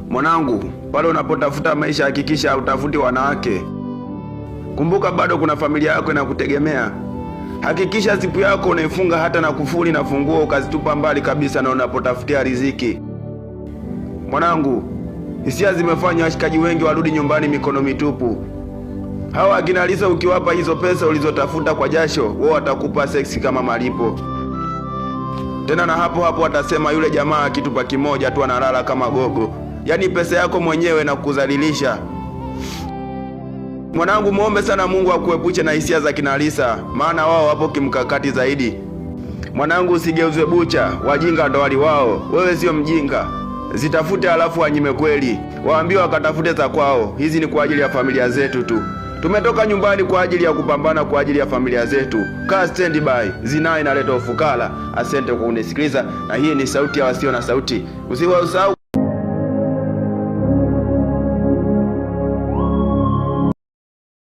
Mwanangu, pale unapotafuta maisha hakikisha utafuti wanawake. Kumbuka bado kuna familia yako inakutegemea. Hakikisha zipu yako unaifunga hata na kufuli na funguo ukazitupa mbali kabisa na unapotafutia riziki. Mwanangu, hisia zimefanya washikaji wengi warudi nyumbani mikono mitupu. Hawa akina Lisa ukiwapa hizo pesa ulizotafuta kwa jasho, wao watakupa seksi kama malipo. Tena na hapo hapo watasema yule jamaa akitupa kimoja tu analala kama gogo. Yaani pesa yako mwenyewe na kukudhalilisha. Mwanangu, muombe sana Mungu akuepushe na hisia za kina Lisa, maana wao wapo kimkakati zaidi. Mwanangu, usigeuzwe bucha, wajinga ndo wali wao. Wewe sio mjinga. Zitafute alafu wanyime kweli. Waambie wakatafute za kwao. Hizi ni kwa ajili ya familia zetu tu. Tumetoka nyumbani kwa ajili ya kupambana kwa ajili ya familia zetu. Kaa stand by. Zinaa inaleta ufukara. Asante kwa kunisikiliza, na hii ni sauti ya wasio na sauti. Usiwasahau